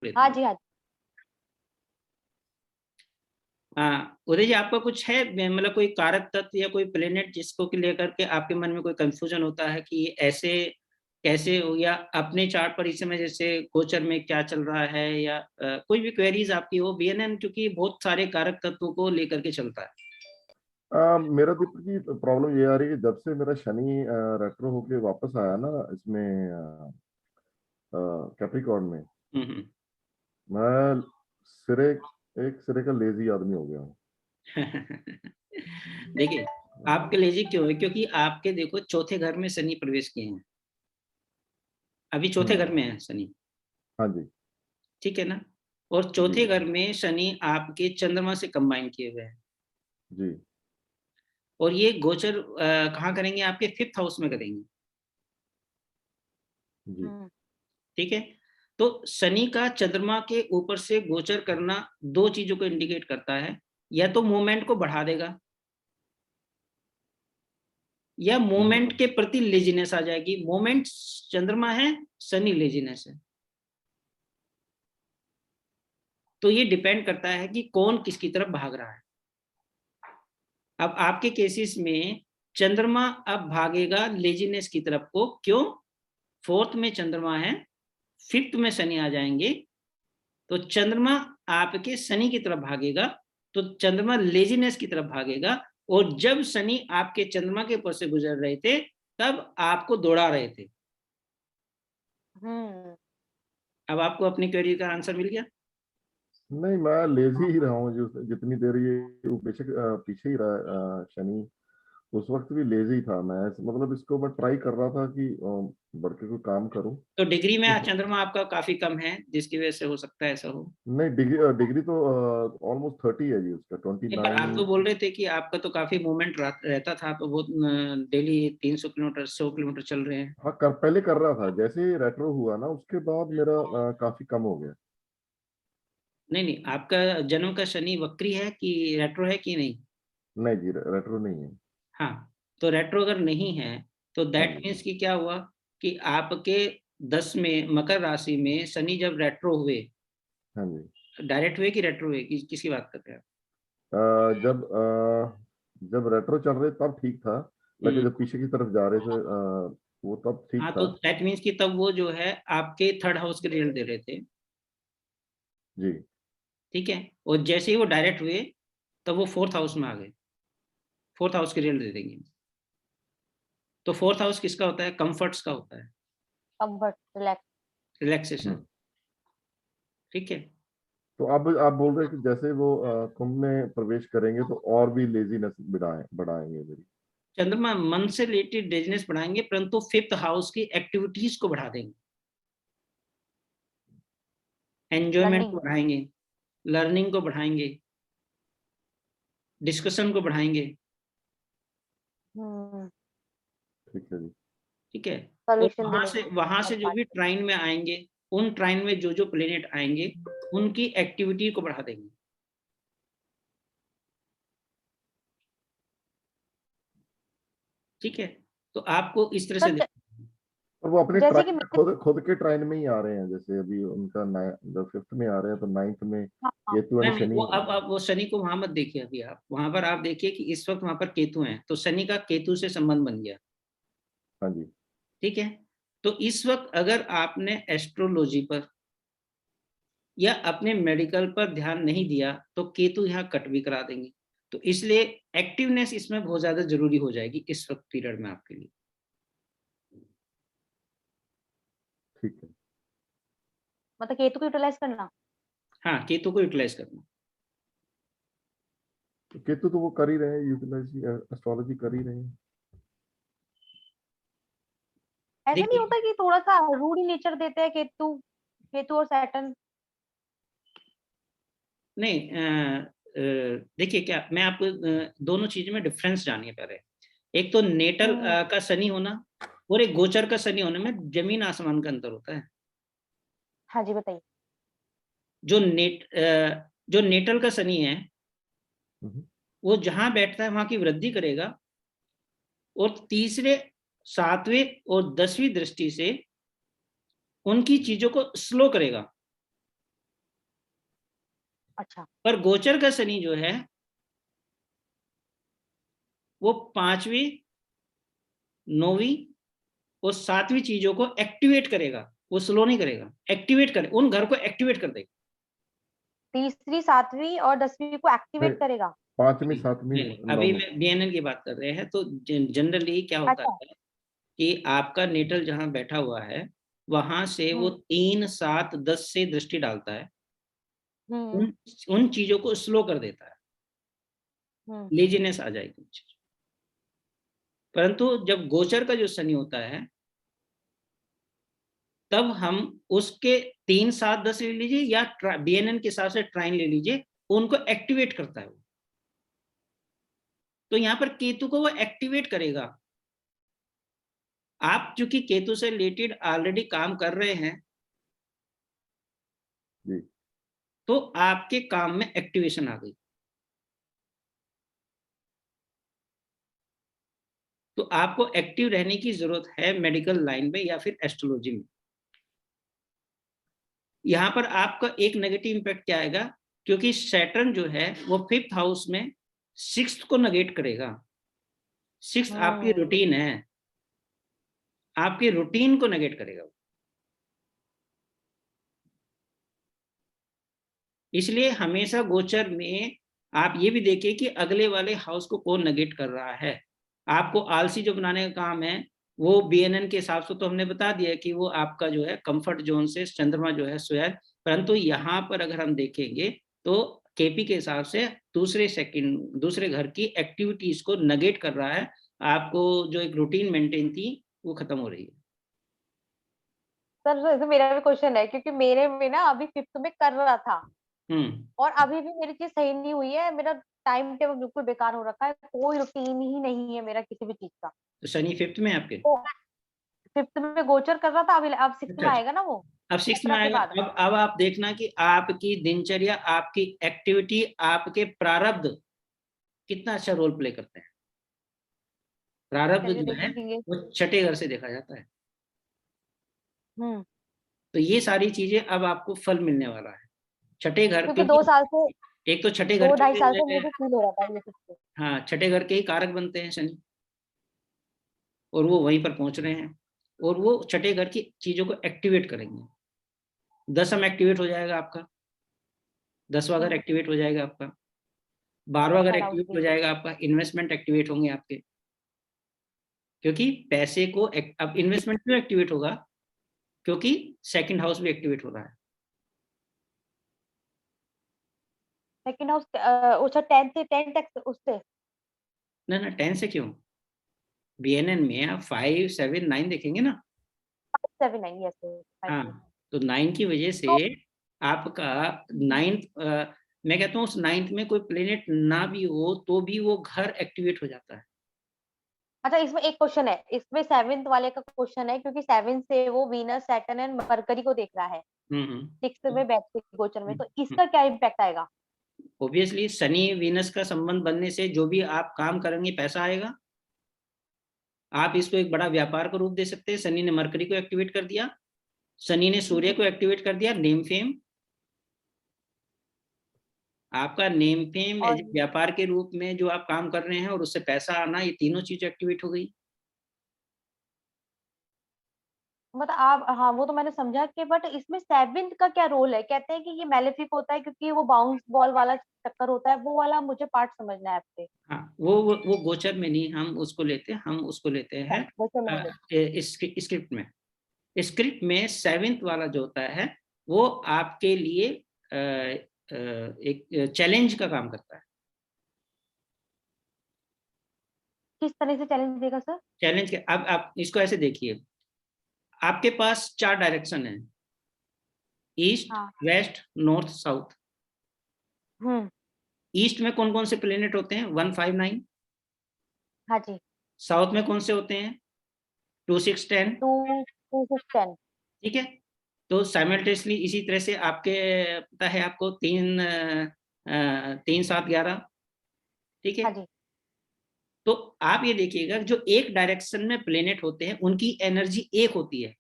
लेता हाँ हूँ। जी, हाँ जी। उदय जी, आपका कुछ है मतलब कोई कारक तत्व या कोई प्लेनेट जिसको कि लेकर के आपके मन में कोई कंफ्यूजन होता है कि ये ऐसे कैसे हो, या अपने चार्ट पर इस समय जैसे गोचर में क्या चल रहा है, या कोई भी क्वेरीज आपकी हो? बीएनएन क्योंकि बहुत सारे कारक तत्वों को लेकर के चलता है। मेरा दीपक जी प्रॉब्लम ये आ रही है कि जब से मेरा शनि रेट्रो होके वापस आया ना इसमें कैप्रिकॉर्न में, हम्म। मैं सिरे एक सिरे का लेजी आदमी हो गया हूँ। देखिए, आपके लेजी क्यों है? क्योंकि आपके देखो चौथे घर में शनि प्रवेश किए हैं, अभी चौथे घर में है शनि, हाँ जी। ठीक है ना? और चौथे घर में शनि आपके चंद्रमा से कंबाइन किए हुए हैं, जी। और ये गोचर कहाँ करेंगे? आपके 5th हाउस में करेंगे, जी। ठीक है? तो शनि का चंद्रमा के ऊपर से गोचर करना दो चीजों को इंडिकेट करता है, या तो मूवमेंट को बढ़ा देगा, या मूवमेंट के प्रति लेजीनेस आ जाएगी। मूवमेंट चंद्रमा है, शनि लेजीनेस है। तो ये डिपेंड करता है कि कौन किसकी तरफ भाग रहा है। अब आपके केसेस में चंद्रमा अब भागेगा लेजीनेस की तरफ को, क्यों? 4th में चंद्रमा है, 5th में शनि आ जाएंगे, तो चंद्रमा आपके शनि की तरफ भागेगा, तो चंद्रमा लेजीनेस की तरफ भागेगा। और जब शनि आपके चंद्रमा के ऊपर से गुजर रहे थे, तब आपको दौड़ा रहे थे। अब आपको अपनी क्वेरी का आंसर मिल गया? नहीं, मैं लेजी ही रहा हूँ जितनी देर ये बेशक पीछे ही रहा शनि, उस वक्त भी लेजी था मैं। मतलब इसको मैं ट्राई कर रहा था कि बढ़ के कोई काम करूं। तो डिग्री में चंद्रमा आपका काफी कम है, जिसकी वजह से हो सकता है ऐसा हो। नहीं, डिग्री तो ऑलमोस्ट 30 है जी उसका, पर आप 29। तो बोल रहे थे कि आपका तो काफी मूवमेंट रहता था, तो वो डेली 300 किलोमीटर 100 किलोमीटर चल रहे हैं। हाँ, पहले कर रहा था, जैसे ही रेट्रो हुआ ना उसके बाद मेरा काफी कम हो गया। नहीं नहीं, आपका जन्म का शनि वक्री है कि रेट्रो है कि नहीं? नहीं जी, रेट्रो नहीं है। हाँ, तो रेट्रो अगर नहीं है तो हाँ दैट जी। मीन्स कि क्या हुआ कि आपके 10 में मकर राशि में शनि जब रेट्रो हुए, हाँ जी। डायरेक्ट हुए कि रेट्रो हुए, किसकी बात कर रहे हैं? जब रेट्रो चल रहे तब ठीक था, लेकिन हम्म। जब पीछे की तरफ जा रहे थे वो तब ठीक हाँ, था। तो दैट मीन्स कि तब वो जो है आपके 3rd हाउस के रिजल्ट दे रहे थे, जी। ठीक है? और जैसे ही वो डायरेक्ट हुए, तब वो 4th हाउस में आ गए, 4th हाउस के रिजल्ट दे देंगे। तो 4th हाउस किसका होता है? कंफर्ट्स का होता है, कंफर्ट, रिलैक्स। रिलैक्सेशन, हम्म। ठीक है? तो अब आप बोल रहे हैं कि जैसे वो कुंभ में प्रवेश करेंगे तो और भी लेजीनेस बढ़ाएंगे मेरी। चंद्रमा मन से रिलेटेड बिजनेस बढ़ाएंगे, परंतु 5th हाउस की एक्टिविटीज को बढ़ा देंगे, एंजॉयमेंट को लर्निंग। बढ़ाएंगे, लर्निंग को बढ़ाएंगे, डिस्कशन को बढ़ाएंगे, ठीक है जी। ठीक है? और सॉल्यूशन देने वहां का से जो पार्ट। भी ट्राइन में आएंगे, उन ट्राइन में जो जो प्लेनेट आएंगे, उनकी एक्टिविटी को बढ़ा देंगे, ठीक है? तो आपको इस तरह से सर, और वो अपने जैसे कि ट्राइन में खुद खुद के ट्राइन में ही आ रहे हैं, जैसे अभी उनका जब 5th में आ रहे हैं तो 9th में हाँ, केतु एंड नहीं, शनि वो है। अब वो शनि को वहां मत देखिए, अभी आप वहां पर आप देखिए कि इस वक्त वहां पर केतु हैं, तो शनि का केतु से संबंध बन गया, हाँ जी। ठीक है? तो इस वक्त अगर आपने एस्ट्रोलॉजी पर या अपने मेडिकल पर ध्यान नहीं दिया, तो केतु यहाँ कट भी करा देंगे। तो इसलिए एक्टिवनेस इसमें बहुत ज्यादा जरूरी हो जाएगी इस वक्त पीरियड में आपके लिए। ठीक है। मतलब केतु को यूटिलाइज करना। हाँ, केतु को यूटिलाइज करना। तो केतु तो वो कर ही रहे हैं, यूटिलाइज एस्ट्रोलॉजी कर ही रहे हैं। ऐसा नहीं देखिए, होता कि थोड़ा सा रूड नेचर देते हैं केतु, केतु और सैटर्न। नहीं, देखिए क्या, मैं आपको दोनों चीज में डिफरेंस जानिए पहले। एक तो नेटल का शनि होना और एक गोचर का शनि होने में जमीन आसमान का अंतर होता है। हाँ जी, बताइए। जो जो नेटल का शनि है, हम्म। वो जहां बैठता है वहां की वृद्धि करेगा, और तीसरे 7वें और 10वीं दृष्टि से उनकी चीजों को स्लो करेगा। अच्छा। पर गोचर का शनि जो है वो 5वीं 9वीं और 7वीं चीजों को एक्टिवेट करेगा, वो स्लो नहीं करेगा, एक्टिवेट करे, उन घर को एक्टिवेट कर देगा। तीसरी, 7वीं और 10वीं को नहीं, एक्टिवेट करेगा। 5वीं 7वीं नहीं, अभी 9वीं। मैं बीएनएल की बात कर रहे हैं, तो जनरली क्या होता अच्छा। है कि आपका नेटल जहां बैठा हुआ है वहां से वो 3 7 10 से दृष्टि डालता है, हम्म उन उन चीजों को स्लो कर देता है, हम्म लेजीनेस आ जाएगी उन चीजों। परंतु जब गोचर का जो शनि होता है तब हम उसके 3 7 10 ले लीजिए या बीएनएन के हिसाब से ट्राइन ले लीजिए, उनको एक्टिवेट करता है वो। तो यहाँ पर केतु को वो एक्टिवेट करेगा। आप चूंकि केतु से रिलेटेड ऑलरेडी काम कर रहे हैं जी। तो आपके काम में एक्टिवेशन आ गई। तो आपको एक्टिव रहने की जरूरत है मेडिकल लाइन में या फिर एस्ट्रोलॉजी में। यहां पर आपका एक नेगेटिव इंपैक्ट क्या आएगा, क्योंकि सैटर्न जो है वो 5th हाउस में 6th को नेगेट करेगा। 6th आपकी हम्म रूटीन है, आपके रूटीन को नेगेट करेगा। इसलिए हमेशा गोचर में आप ये भी देखिए कि अगले वाले हाउस को कौन नेगेट कर रहा है। आपको आलसी जो बनाने का काम है वो बीएनएन के हिसाब से तो हमने बता दिया कि वो आपका जो है कंफर्ट जोन से चंद्रमा जो है स्वयं। परंतु यहाँ पर अगर हम देखेंगे तो केपी के हिसाब से दूसरे घर की एक्टिविटीज को नेगेट कर रहा है। आपको जो एक रूटीन मेंटेन थी वो खत्म हो रही है। सर, जैसे मेरा भी क्वेश्चन है, क्योंकि मेरे में ना अभी 5th में कर रहा था हम्म। और अभी भी मेरी चीज सही नहीं हुई है। मेरा टाइम टेबल बिल्कुल बेकार हो रखा है, कोई रूटीन ही नहीं है मेरा किसी भी चीज का। तो शनि 5th में है आपके। तो 5th में गोचर कर रहा था, अभी अब 6th अच्छा में अच्छा, आएगा ना वो अब 6th में 17 के आएगा। बाद। अब आप देखना कि आपकी दिनचर्या, आपकी एक्टिविटी, आपके प्रारब्ध कितना अच्छा रोल प्ले करते हैं। प्रारब्ध चलिए जो है देखेंगे। वो छठे घर से देखा जाता है। हम्म तो ये सारी चीजें अब आपको फल मिलने वाला है छठे घर, क्योंकि क्योंकि 2 साल से, एक तो छठे घर दो ढाई साल से के, मुझे फील हो रहा था ये सब। हाँ छठे घर के ही कारक बनते हैं शनि, और वो वहीं पर पहुंच रहे हैं और वो छठे घर की चीजों को एक्टिवेट करेंगे। 10th एक्टिवेट हो जाएगा आपका, 10वां घर एक्टिवेट हो जाएगा आपका, 12वां घर थर्ड हाउस एक्टिवेट भी। हो जाएगा आपका, इन्वेस्टमेंट एक्टिवेट होंगे आपके। क्योंकि पैसे को अब इन्वेस्टमेंट क्यों एक्टिवेट होगा, क्योंकि सेकंड हाउस भी एक्टिवेट हो रहा है। सेकंड हाउस, अच्छा 10th उससे। ना ना 10 से क्यों, बीएनएन में आप 5 7 9 देखेंगे ना। 7 नहीं, यस 5 हाँ, 7। तो 9 की वजह से तो आपका 9th, मैं कहता हूँ उस 9th में कोई प्लेनेट ना भी हो तो भी वो घर एक्टिवेट हो जाता है। अच्छा, इसमें एक क्वेश्चन है, इसमें 7th वाले का क्वेश्चन है, क्योंकि 7 से वो वीनस, सैटर्न एंड मरकरी को देख रहा है सिक्स हम्म। में बैठ के गोचर में, तो इसका क्या इम्पैक्ट आएगा? ऑब्वियसली शनि वीनस का संबंध बनने से जो भी आप काम करेंगे पैसा आएगा। आप इसको एक बड़ा व्यापार का रूप दे सकते हैं। शनि ने मरकरी को एक्टिवेट कर दिया, शनि ने सूर्य को एक्टिवेट कर दिया, नेम फेम, आपका नेम फेम और एज व्यापार के रूप में जो आप काम कर रहे हैं और उससे पैसा आना, ये तीनों चीजें एक्टिवेट हो गई। मतलब आप, हाँ वो तो मैंने समझा कि, बट इसमें 7th का क्या रोल है? कहते हैं कि ये मैलेफिक होता है क्योंकि वो बाउंस बॉल वाला चक्कर होता है, वो वाला मुझे पार्ट समझना है आपसे। हाँ, वो गोचर में नहीं हम उसको लेते हैं, हम उसको लेते हैं गोचर में नहीं लेते। स्क्रिप्ट में। स्क्रिप्ट में 7th वाला जो होता है वो आपके लिए एक चैलेंज का काम करता है। किस तरह से चैलेंज देगा सर? चैलेंज के, अब आप इसको ऐसे देखिए, आपके पास 4 डायरेक्शन है, ईस्ट हाँ। West north south. हम्म। ईस्ट में कौन कौन से प्लेनेट होते हैं, 1 5 9। हाँ जी। साउथ में कौन से होते हैं, 2 6 10। 2 2 6 10। ठीक है, तो साइमल्टेनियसली इसी तरह से आपके पता है आपको 3 7 11। ठीक है, हाँ जी। तो आप ये देखिएगा जो एक डायरेक्शन में प्लेनेट होते हैं उनकी एनर्जी एक होती है।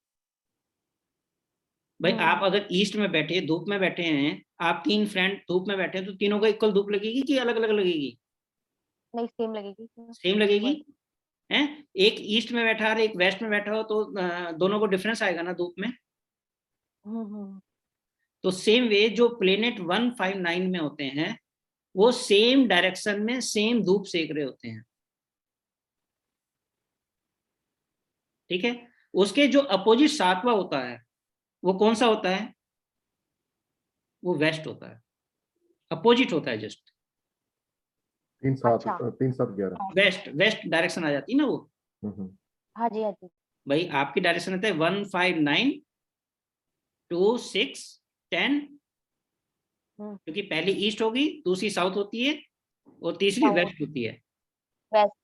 भाई आप अगर ईस्ट में बैठे धूप में बैठे हैं, आप 3 फ्रेंड धूप में बैठे हैं, तो तीनों को इक्वल धूप लगेगी कि अलग अलग लगेगी? नहीं, सेम लगेगी। सेम लगेगी Equal। है। एक ईस्ट में बैठा और एक वेस्ट में बैठा हो तो दोनों को डिफरेंस आएगा ना धूप में। हम्म। तो सेम वे जो प्लेनेट 159 में होते हैं वो सेम डायरेक्शन में सेम धूप सेक रहे होते हैं, ठीक है। उसके जो अपोजिट सातवां होता है वो कौन सा होता है? वो वेस्ट होता है, अपोजिट होता है जस्ट। अच्छा। 3 7 11। वेस्ट वेस्ट डायरेक्शन आ जाती है ना वो। हम्म। हाँ जी, हाँ जी। भाई आपकी डायरेक्शन होता है 159 2 6 10, क्योंकि पहली ईस्ट होगी, दूसरी साउथ होती है और तीसरी साउथ। वेस्ट होती है वेस्ट।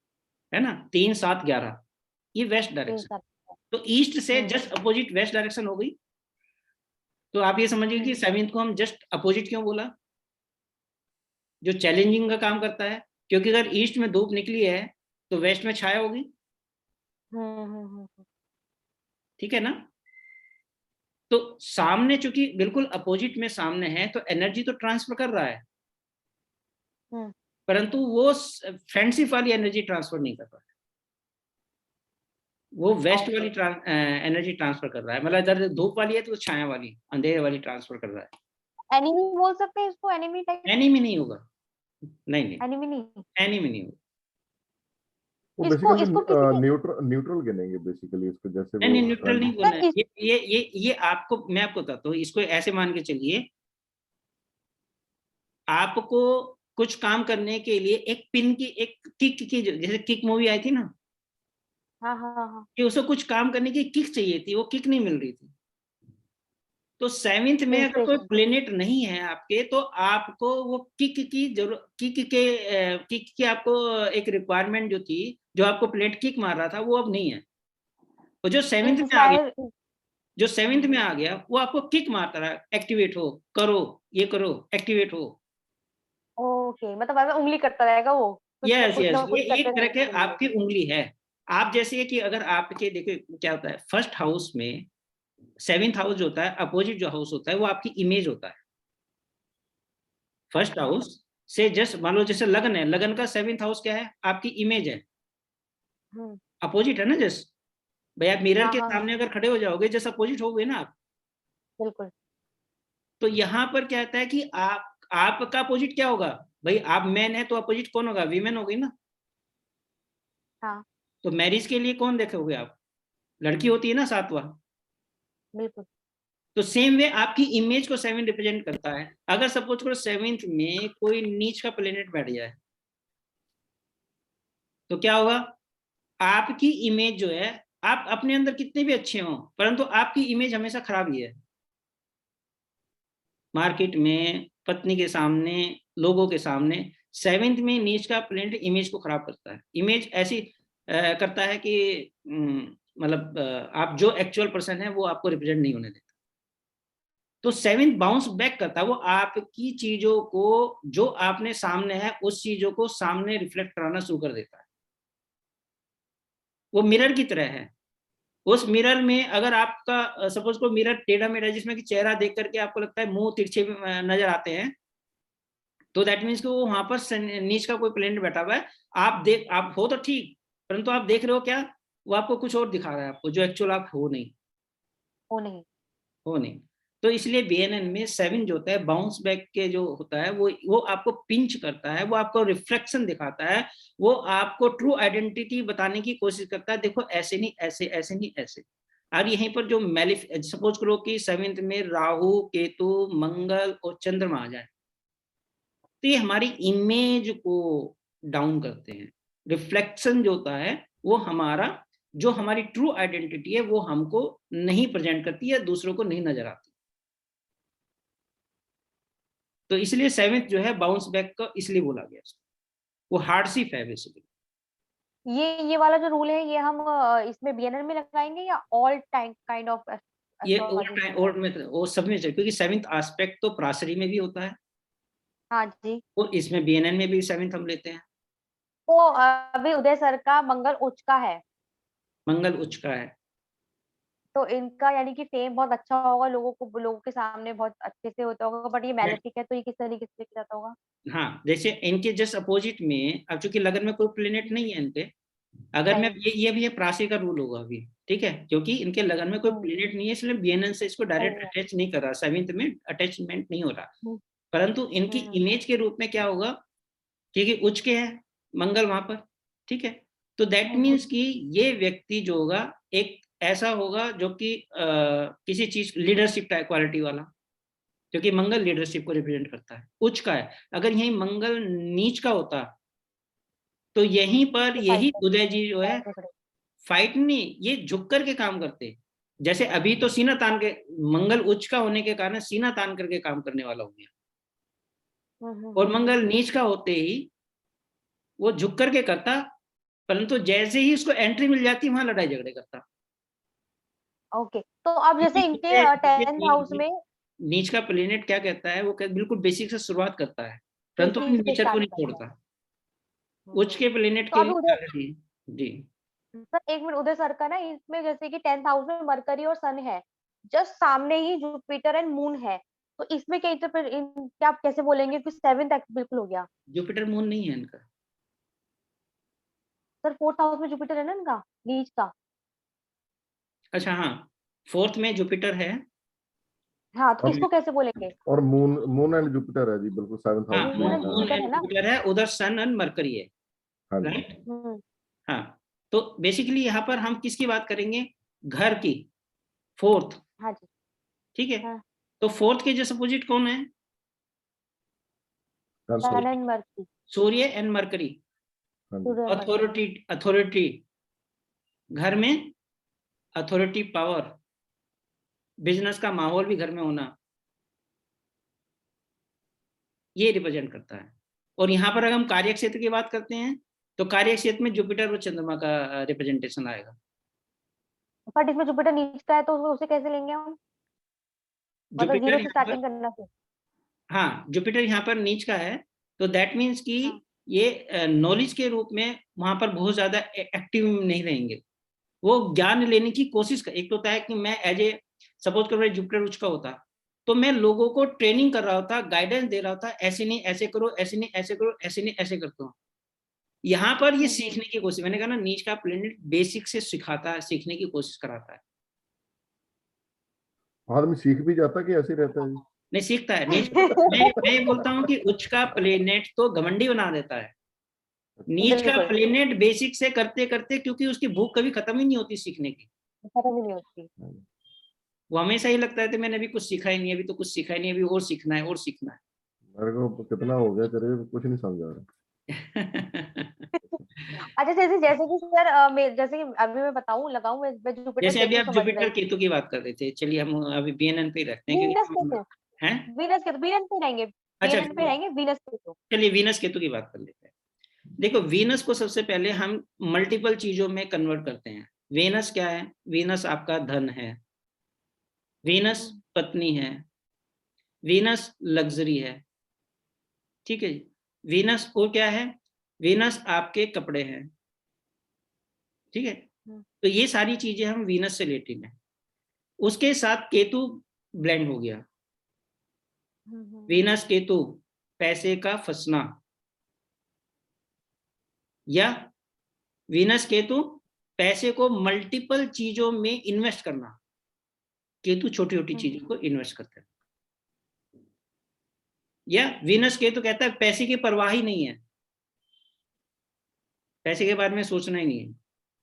है ना। 3 7 11 ये वेस्ट तीन डायरेक्शन। सात। तो ईस्ट से हम्म जस्ट अपोजिट वेस्ट डायरेक्शन हो गई। तो आप ये समझिए कि हम्म। सेवेंथ को हम जस्ट अपोजिट क्यों बोला? जो चैलेंजिंग का काम करता है, क्योंकि अगर ईस्ट में धूप निकली है तो वेस्ट में छाया होगी, हम्म। ठीक है ना। तो सामने चूंकि बिल्कुल अपोजिट में सामने है तो एनर्जी तो ट्रांसफर कर रहा है, हम्म। परंतु वो फ्रेंडशिप वाली एनर्जी ट्रांसफर नहीं कर रहा है, वो वेस्ट वाली एनर्जी ट्रांसफर कर रहा है। मतलब इधर धूप वाली है तो छाया वाली अंधेरे वाली ट्रांसफर कर रहा है। एनिमी बोल सकते हैं इसको, एनिमी टाइप। एनीमी नहीं होगा, नहीं नहीं, एनिमी नहीं। एनीमी नहीं होगा। वो इसको बेसिकली इसको किसी ने। न्यूट्रल न्यूट्रल गिनेंगे बेसिकली इसको, जैसे नहीं वो नहीं, न्यूट्रल नहीं बोलना सर है। ये आपको मैं आपको बताता हूँ, इसको ऐसे मान के चलिए, आपको कुछ काम करने के लिए एक पिन की एक किक की, जैसे किक मूवी आई थी ना, हाँ हाँ हाँ। कि उसको कुछ काम करने की किक चाहिए थी, वो किक नहीं मिल रही थी। तो सेवेंथ में अगर कोई इंस्पिरेशन। प्लेनेट नहीं है आपके तो आपको वो किक की जरूरत, किक की आपको एक रिक्वायरमेंट जो थी, जो आपको प्लेनेट किक मार रहा था वो अब नहीं है। और जो सेवेंथ में आ गया, इंस्पायर। जो सेवेंथ में आ गया वो आपको किक मारता रहा, एक्टिवेट हो, करो ये करो, एक्टिवेट हो। ओके, मतलब ऐसा उंगली करता रहेगा वो, यस कुछ यस, ना ये कुछ करते एक तरह रहने के के लिए। आपकी उंगली है। आप जैसे कि अगर आपके देखिए क्या होता है, फर्स्ट हाउस में सेवेंथ हाउस जो होता है, अपोजिट जो हाउस होता है वो आपकी इमेज होता है। फर्स्ट अच्छा। हाउस से जस्ट मान लो जैसे लगन है, लगन का सेवेंथ हाउस क्या है? आपकी इमेज है, हम्म। अपोजिट है ना। जस्ट भाई आप मिरर हाँ के हाँ हाँ। सामने अगर खड़े हो जाओगे जस्ट अपोजिट हो गए ना आप। बिल्कुल। तो यहाँ पर क्या होता है कि आपका अपोजिट क्या होगा? भाई आप मैन है तो अपोजिट कौन होगा? वीमेन होगी ना। हाँ। तो मैरिज के लिए कौन देखोगे आप? लड़की होती है ना सातवां। बिल्कुल। तो सेम वे आपकी इमेज को सेवन रिप्रेजेंट करता है। अगर सपोज करो सेवेंथ में कोई नीच का प्लेनेट बैठ जाए तो क्या होगा? आपकी इमेज जो है, आप अपने अंदर कितने भी अच्छे हो परंतु आपकी इमेज हमेशा खराब ही है। मार्केट में, पत्नी के सामने, लोगों के सामने सेवेंथ में नीच का प्लेनेट इमेज को खराब करता है। इमेज ऐसी करता है कि मतलब आप जो एक्चुअल पर्सन है वो आपको रिप्रेजेंट नहीं होने देता। तो सेवेंथ बाउंस बैक करता है, वो आपकी चीजों को जो आपने सामने है उस चीजों को सामने रिफ्लेक्ट कराना शुरू कर देता है। वो मिरर की तरह है। उस मिरर में अगर आपका सपोज को मिरर टेढ़ा मेढ़ा जिसमें कि चेहरा देख करके आपको लगता है मुंह तिरछे नजर आते हैं, तो दैट मीन्स कि वो वहां पर नीच का कोई प्लेनेट बैठा हुआ है। आप हो तो ठीक, परंतु आप देख रहे हो क्या? वो आपको कुछ और दिखा रहा है, आपको जो एक्चुअल आप हो नहीं। वो नहीं। हो नहीं। तो इसलिए बीएनएन में सेवन जो होता है बाउंस बैक के जो होता है वो आपको पिंच करता है, वो आपको रिफ्लेक्शन दिखाता है, वो आपको ट्रू आइडेंटिटी बताने की कोशिश करता है, देखो ऐसे नहीं ऐसे, ऐसे नहीं ऐसे। और यहीं पर जो सपोज करो कि सेवेंथ में राहु केतु मंगल और चंद्रमा आ जाए तो ये हमारी इमेज को डाउन करते हैं। रिफ्लेक्शन जो होता है वो हमारा, जो हमारी ट्रू आइडेंटिटी है वो हमको नहीं प्रेजेंट करती है, दूसरों को नहीं नजर आती। तो इसलिए सेवेंथ जो है बाउंस बैक का इसलिए बोला गया, वो हार्डशिप है बेसिकली। ये वाला जो रूल है ये हम इसमें बीएनएन में लगाएंगे या ऑल टाइम काइंड ऑफ ये ओल्ड एस्ट्रोलॉजी टाइम में ओल्ड लगाएंगे? में वो सब में चाहिए, क्योंकि सेवेंथ एस्पेक्ट तो प्रासरी में भी होता है हाँ जी। और इसमें बीएनएन में भी सेवेंथ हम लेते हैं। तो अभी उदय सर का मंगल उच्च का है। मंगल उच्च का है। तो इनका यानी कि फेम बहुत अच्छा होगा, लोगों के सामने बहुत अच्छे से होता होगा, बट ये मैलेफिक है तो ये किस तरीके से देखा जाता होगा? हाँ, जैसे इनके जस्ट अपोजिट में, अब चूंकि लगन में कोई प्लेनेट नहीं है इनके, अगर मैं नहीं। ये भी प्रासी का रूल होगा अभी, ठीक है, क्योंकि इनके लगन में कोई हम्म, प्लेनेट नहीं है, इसलिए बीएनएन से इसको डायरेक्ट नहीं है। अटैच नहीं कर रहा, सेवेंथ में अटैचमेंट नहीं हो रहा, हम्म, परंतु इनकी हम्म, इमेज के रूप में क्या होगा, क्योंकि उच्च के है मंगल वहां पर, ठीक है, तो दैट हम्म, मीन्स कि ये व्यक्ति जो होगा एक ऐसा होगा जो कि किसी चीज लीडरशिप टाइप क्वालिटी वाला, क्योंकि मंगल लीडरशिप को रिप्रेजेंट करता है, उच्च का है। अगर यही मंगल नीच का होता तो यहीं पर तो यही फाइटर उदय जी जो है खड़े। फाइट नहीं, ये झुक करके काम करते, जैसे अभी तो सीना तान के, मंगल उच्च का होने के कारण सीना तान करके काम करने वाला हो गया, और मंगल नीच का होते ही वो झुक करके करता, परंतु जैसे ही उसको एंट्री मिल जाती वहां लड़ाई झगड़े करता। ओके, तो अब जैसे इनके इसीलिए 10th हाउस में नीच का प्लेनेट क्या कहता है, वो बिल्कुल बेसिक से शुरुआत करता है, परंतु अपनी बेसिक से नेचर को स्टार्ट नहीं करता है। छोड़ता। उच्च के प्लेनेट तो के अभी लिए उदय आगे जी जी सर, एक मिनट, उदय सर का ना इसमें जैसे कि 10th हाउस में मरकरी और सन है, जस्ट सामने ही जुपिटर एंड मून है, तो इसमें क्या क्या आप कैसे बोलेंगे कि 7th एक्ट बिल्कुल हो गया? जुपिटर मून नहीं है इनका। सर 4th हाउस में जुपिटर है ना इनका, नीच का। अच्छा हाँ, फोर्थ में जुपिटर है, हाँ, तो और इसको कैसे बोलेंगे? और मून मून एंड जुपिटर है जी, बिल्कुल सेवंथ हाँ, हाउस मून में। एंड मून जुपिटर एंड है ना? जुपिटर है, उधर सन एंड मरकरी है, हाँ जी। राइट। हम्म। हाँ, तो बेसिकली यहाँ पर हम किसकी बात करेंगे, घर की, फोर्थ, हाँ जी। ठीक है, हाँ, तो फोर्थ के जैसे अपोजिट कौन है, सन सूर्य, एंड मरकरी। सूर्य एंड मरकरी। हाँ जी। सूर्य और मरकरी। अथॉरिटी, अथॉरिटी, घर में अथॉरिटी पावर, बिजनेस का माहौल भी घर में होना, ये रिप्रेजेंट करता है। और यहाँ पर अगर हम कार्य क्षेत्र की बात करते हैं तो कार्य क्षेत्र में जुपिटर और चंद्रमा का रिप्रेजेंटेशन आएगा। बट इसमें जुपिटर नीच का है तो उसे कैसे लेंगे हम? मतलब जुपिटर जीरो से यहाँ पर, स्टार्टिंग करना फिर? हाँ जुपिटर यहाँ पर नीच का है, तो दैट मीन्स कि हाँ। ये नॉलेज के रूप में वहां पर बहुत ज्यादा एक्टिव नहीं रहेंगे, वो ज्ञान लेने की कोशिश कर, एक तो होता है कि मैं एज ए, सपोज करो जुपिटर उच्च का होता तो मैं लोगों को ट्रेनिंग कर रहा होता, गाइडेंस दे रहा होता, ऐसे नहीं ऐसे करो, ऐसे नहीं ऐसे करो, ऐसे नहीं ऐसे करता हूँ। यहाँ पर ये हम्म। सीखने की कोशिश, मैंने कहा ना नीच का प्लेनेट बेसिक से सिखाता है, सीखने की कोशिश कराता है। आदमी सीख भी जाता है कि ऐसे ही रहता है जी? नहीं सीखता है नीच, मैं ये बोलता हूँ कि उच्च का प्लेनेट तो घमंडी बना देता है, नीच का बिल्कुल, प्लेनेट बेसिक से करते करते, क्योंकि उसकी भूख कभी खत्म ही नहीं होती सीखने की, खत्म ही नहीं होती। वो हमेशा ही लगता है कि मैंने अभी कुछ सीखा ही नहीं, अभी तो कुछ सीखा ही नहीं, अभी और सीखना है और सीखना मेरे को कितना हो गया करीब, कुछ नहीं समझ आ रहा। है। अच्छा, जैसे जैसे कि सर जैसे कि अभी मैं बताऊं लगाऊं, मैं जुपिटर जैसे अभी केतु आप समझ जुपिटर रही थी। केतु की बात कर रहे थे, चलिए हम अभी बीएनएन पे ही रखते हैं वीनस क्योंकि हम केतु। हैं। वीनस पे रहेंगे। अच्छा बीएनएन पे रहेंगे, वीनस केतु। चलिए वीनस केतु की बात कर लेते हैं। देखो वीनस को सबसे पहले हम मल्टीपल चीजों में कन्वर्ट करते हैं। वीनस क्या है, वीनस आपका धन है, वीनस हम्म, पत्नी है, वीनस लग्जरी है, ठीक है जी। वीनस को क्या है, वीनस आपके कपड़े हैं, ठीक है, हम्म, तो ये सारी चीजें हम वीनस से लेते हैं। उसके साथ केतु ब्लेंड हो गया, वीनस केतु, पैसे का फंसना, या वीनस केतु पैसे को मल्टीपल चीजों में इन्वेस्ट करना, केतु छोटी छोटी हम्म, चीजों को इन्वेस्ट करते हैं। या वीनस केतु कहता है पैसे की परवाह ही नहीं है, पैसे के बारे में सोचना ही नहीं है।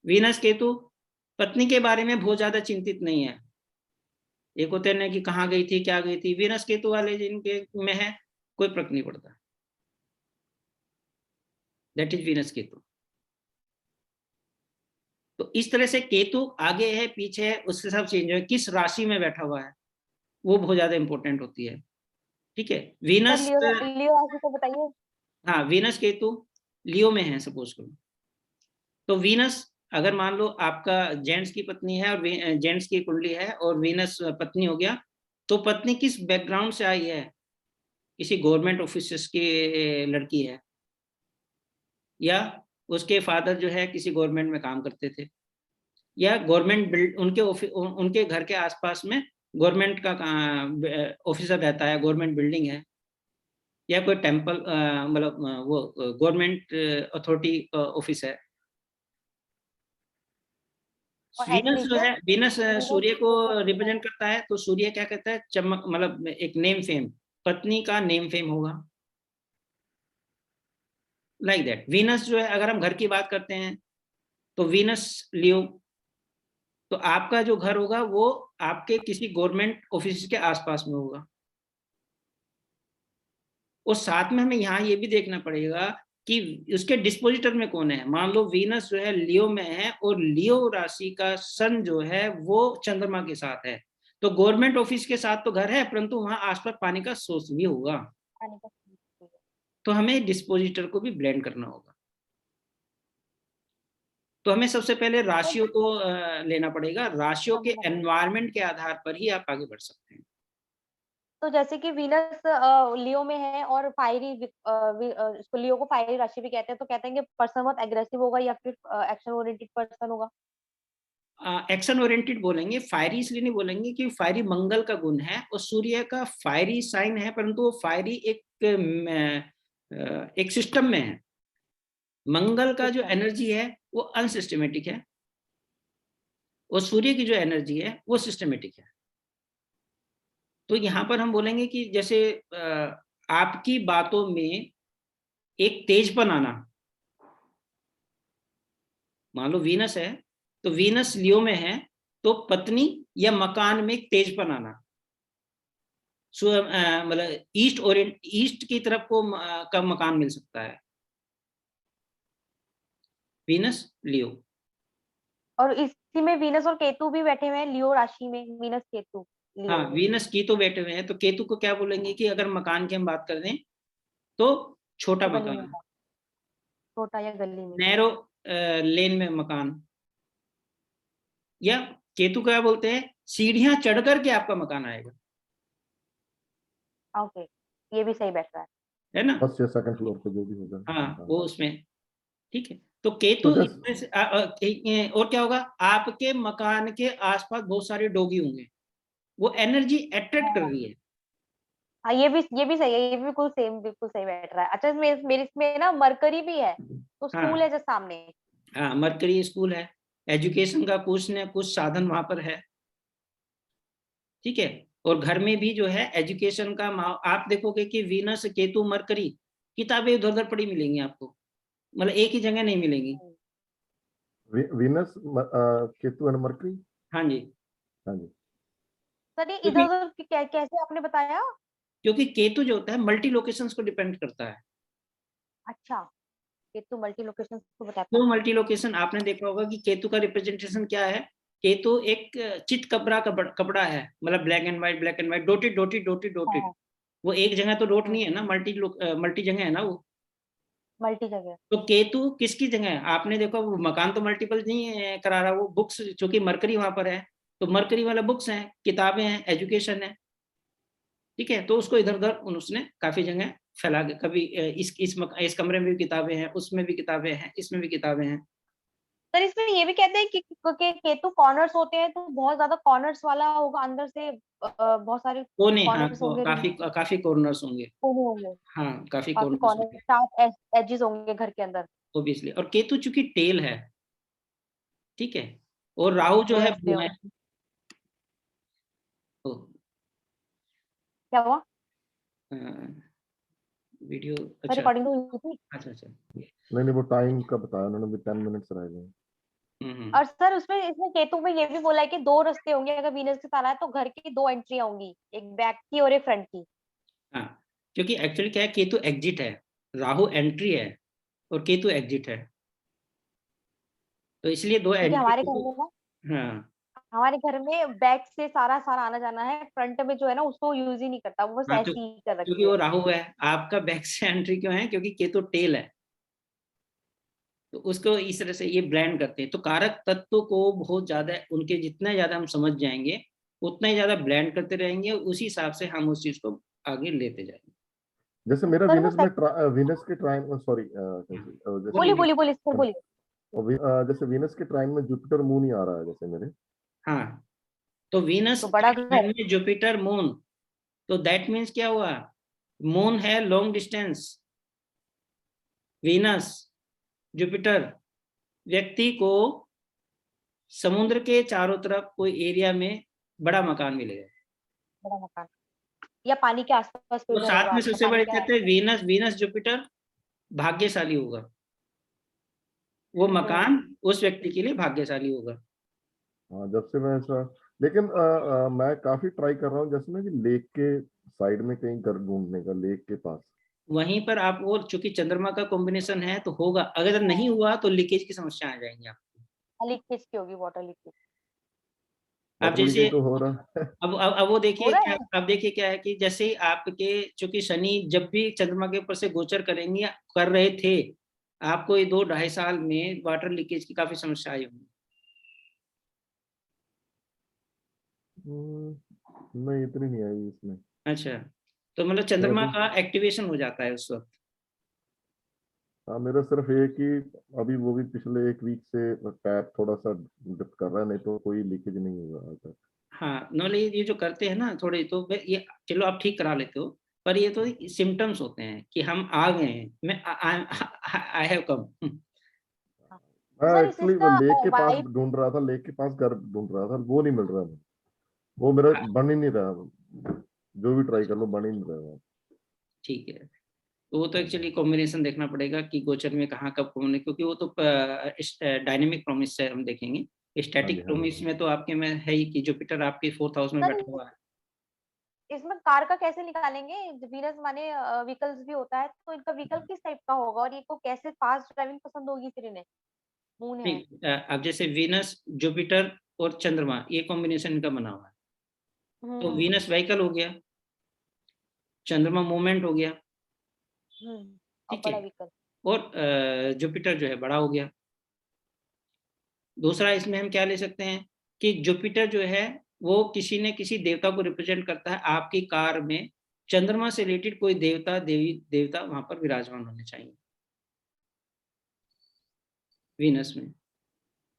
वीनस केतु पत्नी के बारे में बहुत ज्यादा चिंतित नहीं है, एक होते हैं कि कहाँ गई थी क्या गई थी, वीनस केतु वाले जिनके में है कोई फर्क नहीं पड़ता, दैट इज वीनस केतु। तो इस तरह से केतु आगे है पीछे है उसके साथ चेंज है, किस राशि में बैठा हुआ है वो बहुत ज्यादा इंपॉर्टेंट होती है, ठीक है। सर वीनस, लियो, लियो राशि को बताइए। हाँ वीनस केतु लियो में है सपोज करो, तो वीनस अगर मान लो आपका जेंट्स की पत्नी है और जेंट्स की कुंडली है और वीनस पत्नी हो गया, तो पत्नी किस बैकग्राउंड से आई है, किसी गवर्नमेंट ऑफिसर्स की लड़की है, या उसके फादर जो है किसी गवर्नमेंट में काम करते थे, या गवर्नमेंट बिल्ड उनके घर के आसपास में गवर्नमेंट का ऑफिसर रहता है, गवर्नमेंट बिल्डिंग है, या कोई टेम्पल मतलब वो गवर्नमेंट अथॉरिटी ऑफिस है। और एट वीनस जो है, वीनस सूर्य को रिप्रेजेंट करता है, तो सूर्य क्या कहता है, चमक, मतलब एक नेम फेम, पत्नी का नेम फेम होगा, लाइक दैट। वीनस जो है, अगर हम घर की बात करते हैं तो वीनस लियो, तो आपका जो घर होगा वो आपके किसी गवर्नमेंट ऑफिस के आसपास में होगा। और साथ में हमें यहाँ ये भी देखना पड़ेगा कि उसके डिस्पोजिटर में कौन है। मान लो वीनस जो है लियो में है और लियो राशि का सन जो है वो चंद्रमा के साथ है, तो गवर्नमेंट ऑफिस के साथ तो घर है, परंतु वहां आसपास पानी का सोर्स भी होगा, तो हमें डिस्पोजिटर को भी ब्लेंड करना होगा। तो हमें सबसे पहले राशियों को लेना पड़ेगा, राशियों के एनवायरनमेंट के आधार पर ही आप आगे बढ़ सकते हैं। तो जैसे कि वीनस लियो में है और फायरी, इसको लियो को फायरी राशि भी कहते हैं, तो कहते हैं कि पर्सन बहुत एग्रेसिव होगा या फिर एक्शन ओरिएंटेड पर्सन होगा। एक्शन ओरिएंटेड बोलेंगे, फायरी इसलिए नहीं बोलेंगे कि फायरी मंगल का गुण है और सूर्य का फायरी साइन है, परंतु वो फायरी एक सिस्टम में है। मंगल का जो एनर्जी है वो अनसिस्टमेटिक है और सूर्य की जो एनर्जी है वो सिस्टमेटिक है। तो यहाँ पर हम बोलेंगे कि जैसे आपकी बातों में एक तेजपन आना, मान लो वीनस है तो वीनस लियो में है, तो पत्नी या मकान में एक तेजपन आना, मतलब ईस्ट की तरफ को का मकान मिल सकता है, वीनस लियो। और इसी में वीनस और केतु भी बैठे हुए हैं लियो राशि में, वीनस केतु लियो। हाँ, वीनस केतु बैठे हुए हैं, तो केतु को क्या बोलेंगे कि अगर मकान की हम बात कर दें तो छोटा गली मकान, में, छोटा या गली में। नैरो लेन में मकान, या केतु क्या बोलते हैं, सीढ़ियां चढ़ करके आपका मकान आएगा, ओके, ये भी सही बैठ रहा है ना। फर्स्ट या सेकंड फ्लोर पे जो भी होगा। हाँ, वो उसमें ठीक है। तो केतु तो जैसे इसमें से और क्या होगा, आपके मकान के आसपास बहुत सारे डोगी होंगे, वो एनर्जी अट्रैक्ट कर है। रही है। हाँ, ये भी सही है, ये भी बिल्कुल सेम, बिल्कुल सही बैठ रहा है। अच्छा, मेरे इसमें ना मरकरी भी है, तो स्कूल हाँ है जो सामने। हाँ, मरकरी स्कूल है, एजुकेशन का कुछ न कुछ साधन वहां पर है, ठीक है। और घर में भी जो है एजुकेशन का आप देखोगे कि वीनस केतु मरकरी, किताबें इधर उधर पड़ी मिलेंगी आपको, मतलब एक ही जगह नहीं मिलेंगी। Venus Ketu and Mercury. हाँ जी, हाँ जी। सर ये इधर क्योंकि उधर कैसे आपने बताया? क्योंकि केतु जो होता है मल्टी लोकेशंस को डिपेंड करता है। अच्छा, केतु मल्टी लोकेशन को बताता तो है। मल्टी लोकेशन आपने देखा होगा कि केतु का रिप्रेजेंटेशन क्या है, केतु एक चित कपड़ा का कपड़ा है, मतलब ब्लैक एंड व्हाइट, डोटेड डोटेड डोटेड डोटेड। हाँ, वो एक जगह तो डॉट नहीं है ना, हाँ, मल्टी जगह है ना वो। मल्टी जगह। तो केतु किसकी जगह है, आपने देखा वो मकान तो मल्टीपल नहीं है करा रहा, वो बुक्स, चूंकि मरकरी वहां पर है, तो मरकरी वाला बुक्स हैं, किताबें हैं, एजुकेशन है, ठीक है। तो उसको इधर उधर उसने काफी जगह फैला के, कभी इस कमरे में भी किताबें हैं, उसमें भी किताबें हैं, इसमें भी किताबें हैं। सर इसमें ये भी कहते हैं कि केतु कॉर्नर्स होते हैं, तो बहुत ज्यादा कॉर्नर्स वाला होगा, अंदर से बहुत सारे कोने, हाँ, कॉर्नर्स होंगे रूम काफी में, काफी कॉर्नर्स होंगे। कोने होंगे, हाँ, काफी काफी कॉर्नर्स कॉर्नर, होंगे शार्प एजेस होंगे घर के अंदर। ऑब्वियसली। और केतु चूंकि टेल है, ठीक है, और राहु जो दो है रस्ते वो है, होंगे। ओ, क्या हुआ? वीडियो, सर अच्छा रिकॉर्डिंग तो हुई थी। अच्छा अच्छा। नहीं, वो टाइम का बताया उन्होंने भी, 10 मिनट्स रह गए। और सर उसमें, इसमें केतु में ये भी बोला है कि दो रास्ते होंगे, अगर वीनस के साथ है तो घर की दो एंट्री होंगी, एक बैक की और एक फ्रंट की। हाँ, क्योंकि एक्चुअली क्या है, केतु एग्जिट है, राहु एंट्री है और केतु एग्जिट है, तो इसलिए दो क्योंकि एंट्री। हमारे घर में ना, हाँ हमारे घर में बैक से सारा सारा आना जाना है, फ्रंट में जो है ना उसको यूज ही नहीं करता, वो बस हाँ, तो ऐसी ही कर क्योंकि रखी है। वो राहु है, आपका बैक से एंट्री क्यों है, क्योंकि केतु टेल है, तो उसको इस तरह से ये ब्लेंड करते हैं। तो कारक तत्व को बहुत ज्यादा, उनके जितना ज्यादा हम समझ जाएंगे उतना ही ज्यादा ब्लेंड करते रहेंगे, उसी हिसाब से हम उस चीज को आगे लेते जाएंगे। जैसे मेरा सर वो वीनस में वीनस के ट्राइन, सॉरी, जैसे बोलिए बोलिए बोलिए बोलिए सर बोलिए। और जैसे वीनस के ट्राइन में जुपिटर मून ही आ रहा है जैसे मेरे। हाँ, तो वीनस तो बड़ा घर। में जुपिटर मून, तो दैट मीन्स क्या हुआ, मून है लॉन्ग डिस्टेंस, वीनस जुपिटर, व्यक्ति को समुद्र के चारों तरफ कोई एरिया में बड़ा मकान मिलेगा। बड़ा मकान या पानी के आसपास कोई तो घर साथ होगा, में अच्छा सबसे पानी बड़े के कहते हैं वीनस, वीनस जुपिटर भाग्यशाली होगा, वो मकान उस व्यक्ति के लिए भाग्यशाली होगा। हाँ, जब से मैं ऐसा, लेकिन मैं काफी ट्राई कर रहा हूँ जैसे ना कि लेक के साइड में कहीं घर ढूंढने का, लेक के पास। वहीं पर आप, वो चूंकि चंद्रमा का कॉम्बिनेशन है तो होगा, अगर नहीं हुआ तो लीकेज की समस्या आ जाएंगी आपको। लीकेज की होगी, वाटर लीकेज। आप वाटर जैसे लीकेज तो हो रहा है। अब वो हो देखिए रहा क्या, है। अब देखिए क्या है कि जैसे ही आपके, चूंकि शनि जब भी चंद्रमा के ऊपर से गोचर करेंगे या कर रहे थे, आपको ये 2-2.5 साल में वाटर लीकेज की काफी समस्या आई होंगी। नहीं, इतनी नहीं आई इसमें। अच्छा, तो मतलब मैं चंद्रमा अभी, का एक्टिवेशन हो जाता है उस वक्त। हाँ, मेरा सिर्फ एक ही, अभी वो भी पिछले एक वीक से टैप थोड़ा सा डिप कर रहा है, नहीं तो कोई लीकेज नहीं हुआ आज तक। हाँ, नॉर्मली ये जो करते हैं ना थोड़े, तो ये चलो आप ठीक करा लेते हो, पर ये तो सिम्टम्स होते हैं कि हम आ गए हैं, मैं आई हैव कम। हाँ। मैं तो सर एक्चुअली वो इसका लेक के पास वाइब। ढूंढ रहा था, लेक के पास घर ढूंढ रहा था, वो नहीं मिल रहा मुझे। वो मेरा बन ही नहीं रहा, जो भी ट्राई कर लो बन ही नहीं रहा। ठीक है, तो वो तो हाँ जी, एक्चुअली कॉम्बिनेशन देखना पड़ेगा कि गोचर में कहाँ कब कौन है, क्योंकि वो तो डायनेमिक प्रोमिस से हम देखेंगे। हाँ जी, स्टैटिक हाँ जी। प्रोमिस में तो आपके में है ही कि जुपिटर आपके 4th हाउस में बैठा सर हुआ है। इसमें कार का कैसे निकालेंगे? वीनस माने व्हीकल्स भी होता है, तो इनका व्हीकल किस टाइप का होगा और ये को कैसे फास्ट ड्राइविंग पसंद होगी फिर इन्हें? मून है। नहीं, अब जैसे वीनस जुपिटर और चंद्रमा ये कॉम्बिनेशन इनका बना हुआ है, तो हम्म। वीनस व्हीकल हो गया, चंद्रमा मूवमेंट हो गया, और ठीक है, बड़ा व्हीकल। और जुपिटर जो है बड़ा हो गया। दूसरा इसमें हम क्या ले सकते हैं कि जुपिटर जो है वो किसी न किसी देवता को रिप्रेजेंट करता है, आपकी कार में चंद्रमा से रिलेटेड कोई देवता देवी देवता वहां पर विराजमान होने चाहिए। वीनस में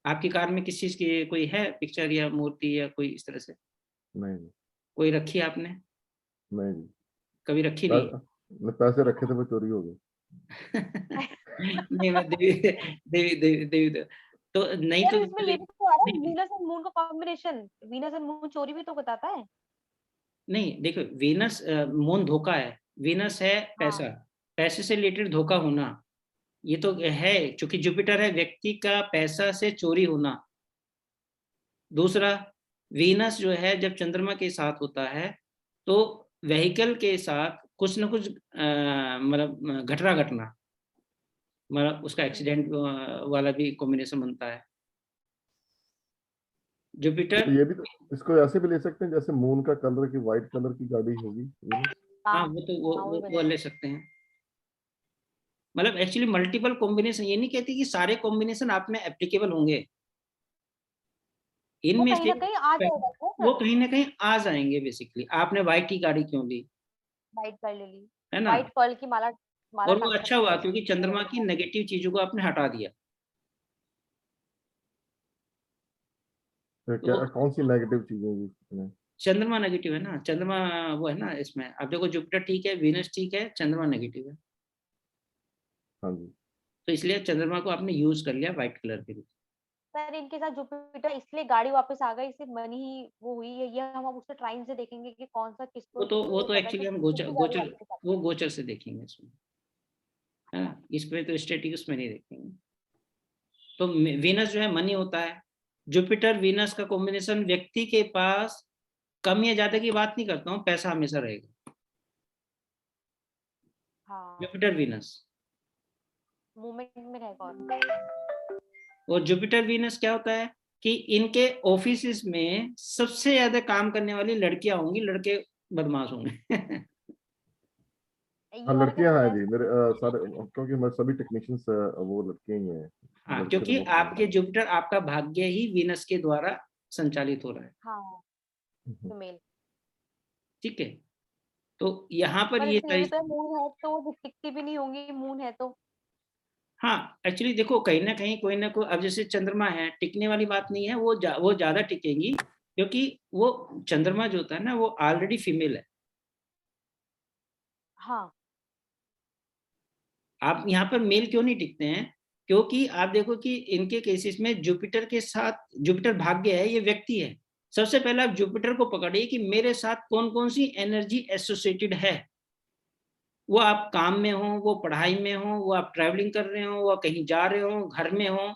आपकी कार में किस चीज की कोई है पिक्चर या मूर्ति या कोई इस तरह से नहीं जी, कोई रखी है आपने? नहीं जी। कभी रखी नहीं? पैसे रखे थे वो चोरी हो गए। नहीं, मैं देवी देवी देवी देवी तो नहीं, यार तो इसमें ये भी तो आ रहा है, नहीं, वीनस एंड मून का कॉम्बिनेशन। वीनस एंड मून चोरी भी तो बताता है। नहीं देखो, वीनस मून धोखा है, वीनस है हाँ। पैसा, पैसे से रिलेटेड धोखा होना, ये तो है, क्योंकि जुपिटर है व्यक्ति का पैसा से चोरी होना। दूसरा, वीनस जो है जब चंद्रमा के साथ होता है तो व्हीकल के साथ कुछ न कुछ मतलब घटना घटना, मतलब उसका एक्सीडेंट वाला भी कॉम्बिनेशन बनता है जुपिटर। तो ये भी तो, इसको ऐसे भी ले सकते हैं जैसे मून का कलर की वाइट कलर की गाड़ी होगी Venus। हाँ, हाँ। वो तो वो हाँ वो वो, भी वो बनेगा। ले सकते हैं, मतलब एक्चुअली मल्टीपल कॉम्बिनेशन, ये नहीं कहती कि सारे कॉम्बिनेशन आप में एप्लीकेबल होंगे, वो इनमें कहीं से ना कहीं आ जाएगा क्या वो सर? कहीं ना कहीं आ जाएंगे। बेसिकली आपने व्हाइट ही गाड़ी क्यों ली, व्हाइट कर ले ली। है ना? व्हाइट पर्ल की माला, माला और वो टांग अच्छा सकते हुआ हैं इस क्योंकि तरह चंद्रमा की की बात। नेगेटिव चीजों को आपने हटा दिया। तो क्या, तो कौन सी नेगेटिव चीजें जी इसमें? चंद्रमा नेगेटिव है ना, चंद्रमा वो है ना इसमें। अब देखो जुपिटर ठीक है, वीनस ठीक है, चंद्रमा नेगेटिव है, हाँ जी। तो इसलिए चंद्रमा को आपने यूज कर लिया व्हाइट कलर के रूप सर इनके साथ जुपिटर इसलिए गाड़ी वापस आ गई, इससे मनी ही वो हुई है, ये हम अब उससे टाइम से देखेंगे कि कौन सा में। किसको वो वो तो कर रहा है, एक्चुअली हम किसकी गाड़ी गोचर वापस आ वो गोचर से देखेंगे इसमें, है ना, इसमें तो स्टैटिक उसमें नहीं देखेंगे। तो वीनस जो है मनी होता है, जुपिटर वीनस का कॉम्बिनेशन व्यक्ति के पास कम या ज्यादा की बात नहीं करता हूँ, पैसा हमेशा रहेगा, हाँ। Jupiter Venus. मूवमेंट में रहेगा और और जुपिटर वीनस क्या होता है कि इनके ऑफिस में सबसे ज्यादा काम करने वाली लड़कियां होंगी, लड़के बदमाश होंगे। हाँ, ये वाला लड़कियां कैसे हैं है? जी मेरे सारे, क्योंकि मैं सभी टेक्नीशियंस वो लड़के ही हैं। हाँ, लड़के तो क्योंकि बहुत कम आपके जुपिटर, आपका भाग्य ही वीनस के द्वारा संचालित हो रहा है, हाँ। हैं। फीमेल। ठीक है। तो यहाँ पर पर ये इसमें ये भी सारी, तो है, मून है तो दिखती भी नहीं होंगी, मून है तो। हाँ, एक्चुअली देखो कहीं ना कहीं कोई ना कोई, अब जैसे चंद्रमा है, टिकने वाली बात नहीं है, वो ज्यादा टिकेंगी, क्योंकि वो चंद्रमा जो होता है ना, वो ऑलरेडी फीमेल है। हाँ, आप यहाँ पर मेल क्यों नहीं टिकते हैं? क्योंकि आप देखो कि इनके केसेस में जुपिटर के साथ, जुपिटर भाग्य है, ये व्यक्ति है। सबसे पहले आप जुपिटर को पकड़िए कि मेरे साथ कौन कौन सी एनर्जी एसोसिएटेड है। वो आप काम में हो, वो पढ़ाई में हो, वो आप ट्रैवलिंग कर रहे हो, वो कहीं जा रहे हो, घर में हो,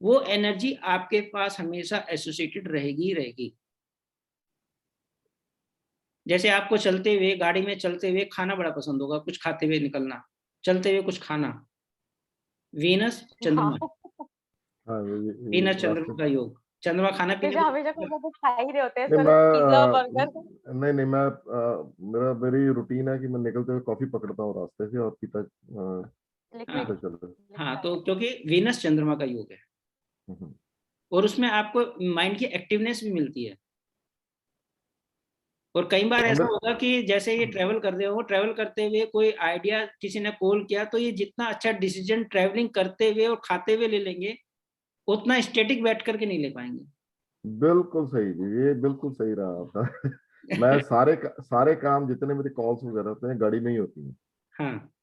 वो एनर्जी आपके पास हमेशा एसोसिएटेड रहेगी ही रहेगी। जैसे आपको चलते हुए, गाड़ी में चलते हुए खाना बड़ा पसंद होगा, कुछ खाते हुए निकलना, चलते हुए कुछ खाना, वीनस हाँ। चंद्रमा, हाँ ये वीनस रास्ते। चंद्रमा का योग, चंद्रमा खाना पीने क्योंकि हमेशा कुछ को। ना कुछ खा ही रहे होते हैं, नहीं सर, मैं पिज्जा बर्गर। नहीं नहीं मैं मेरी रूटीन है कि मैं निकलते हुए कॉफी पकड़ता हूँ रास्ते से और पीता लिक्विड, हाँ, पीता चलता हाँ, लिक्विड तो आइटम। क्योंकि वीनस चंद्रमा का योग है, हूँ। और उसमें आपको माइंड की एक्टिवनेस भी मिलती है। और कई बार ऐसा अंदर होगा कि जैसे ये ट्रैवल कर रहे हो, ट्रैवल करते हुए कोई आइडिया किसी ने कॉल किया, तो ये जितना अच्छा डिसीजन ट्रैवलिंग करते हुए और खाते हुए ले लेंगे, उतना स्टेटिक बैठ करके नहीं ले पाएंगे। बिल्कुल सही जी, ये बिल्कुल सही रहा आपका। मैं सारे काम जितने मेरे कॉल्स वगैरह होते हैं गाड़ी में ही होती हैं। हाँ,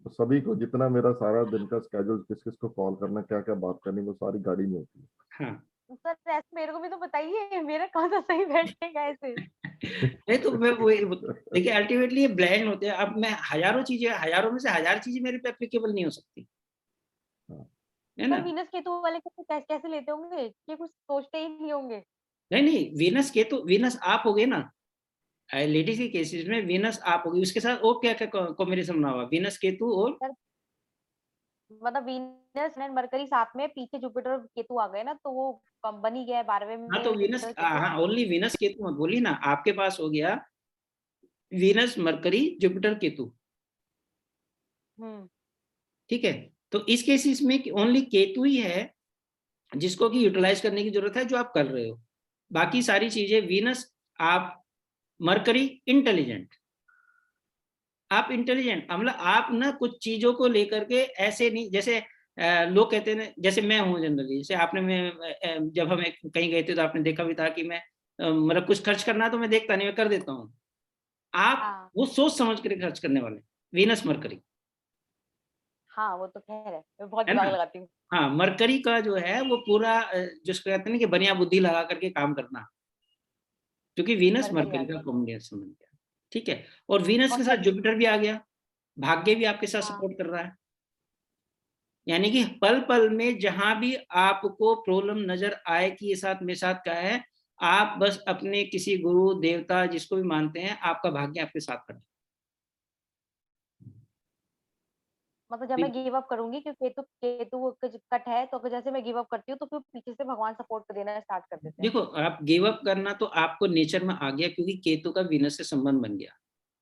तो सभी को जितना मेरा सारा दिन का स्केड्यूल, किस किस को कॉल करना, क्या क्या बात करनी, वो सारी गाड़ी में होती हाँ। सर ऐसे मेरे को भी तो बताइए, मेरा कौन सा सही बैठेगा ऐसे। नहीं तो मैं वो, है। देखिए अल्टीमेटली ये ब्लैंड होते हैं। अब मैं हजारों चीजें, हजारों में से हजार चीजें मेरे पे एप्लीकेबल नहीं हो सकती, है सर ना? वीनस केतु वाले को कैसे कैसे लेते होंगे, ये कुछ सोचते ही नहीं होंगे। नहीं नहीं, वीनस के तो वीनस आप हो गए ना, लेडीज के केसेस में वीनस आप होगी, उसके साथ और क्या क्या कॉम्बिनेशन बना हुआ, वीनस केतु और, सर मतलब वीनस एंड मरकरी साथ में, पीछे जुपिटर और केतु आ गए ना, तो वो बन ही गया है 12वें हाँ तो में वीनस, जुपिटर केतु। हाँ ओनली वीनस केतु मत बोलिए ना, आपके पास हो गया वीनस मरकरी जुपिटर केतु, हम्म। ठीक है? तो इस केसेस में ओनली केतु ही है जिसको कि यूटिलाइज करने की जरूरत है, जो आप कर रहे हो। बाकी सारी चीजें वीनस, आप, मरकरी इंटेलिजेंट, आप इंटेलिजेंट, मतलब आप ना कुछ चीजों को लेकर के ऐसे नहीं, जैसे लोग कहते हैं ना, जैसे मैं हूँ जनरली, जैसे आपने, मैं जब हम कहीं गए थे तो आपने देखा भी था कि मैं, मतलब कुछ खर्च करना है तो मैं देखता नहीं, मैं कर देता हूँ। आप हाँ, वो सोच समझ कर खर्च करने वाले, वीनस मरकरी, हाँ, वो तो खैर है, मैं बहुत है ना? दिमाग लगाती हूँ। हाँ, मरकरी का जो है वो पूरा, जिसको कहते हैं ना कि बढ़िया बुद्धि लगा करके काम करना, क्योंकि वीनस मरकरी आ मरकरी गया। का कॉम्बिनेशन बन गया, ठीक है? और वीनस और के सर, साथ जुपिटर भी आ गया, भाग्य भी आपके साथ हाँ, सपोर्ट कर रहा है। यानी कि पल पल में जहां भी आपको प्रॉब्लम नजर आए कि ये साथ मेरे साथ का है, आप बस अपने किसी गुरु देवता जिसको भी मानते हैं, आपका भाग्य आपके साथ खड़ा मतलब जब है। मैं गिव अप करूंगी, क्योंकि केतु केतु कट है, तो अगर जैसे मैं गिव अप करती हूँ तो फिर पीछे से भगवान सपोर्ट कर देना स्टार्ट कर देते हैं। देखो, आप गिव अप करना तो आपको नेचर में आ गया, क्योंकि केतु का वीनस से संबंध बन गया।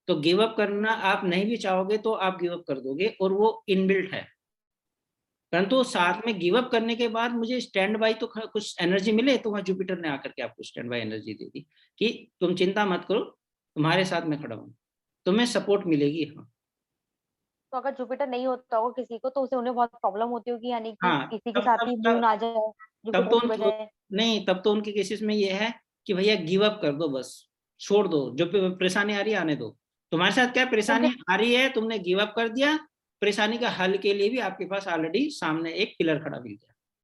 तो गिव अप करना आप नहीं भी चाहोगे तो आप गिव अप कर दोगे, और वो इनबिल्ट है। परंतु साथ में गिव अप करने के बाद मुझे स्टैंड बाई तो कुछ एनर्जी मिले, तो वहां जुपिटर ने आकर के आपको स्टैंड बाई एनर्जी दे दी कि तुम चिंता मत करो, तुम्हारे साथ मैं खड़ा हूँ, तुम्हें सपोर्ट मिलेगी। हाँ, तो अगर जुपिटर नहीं होता होगा किसी को, तो उसे उन्हें बहुत प्रॉब्लम होती होगी, यानी कि हाँ, किसी के तब साथ तब ही तब मून आ जाए तब जुपिटर तो की उनकी, बजाय। नहीं, तब तो उनके केसेस में ये है कि भैया गिव अप कर दो, बस छोड़ दो, जो परेशानी आ रही है आने दो। तुम्हारे साथ क्या उनके परेशानी आ रही है, तुमने गिव अप कर दिया, परेशानी का हल के लिए भी आपके पास ऑलरेडी सामने एक पिलर खड़ा मिल गया।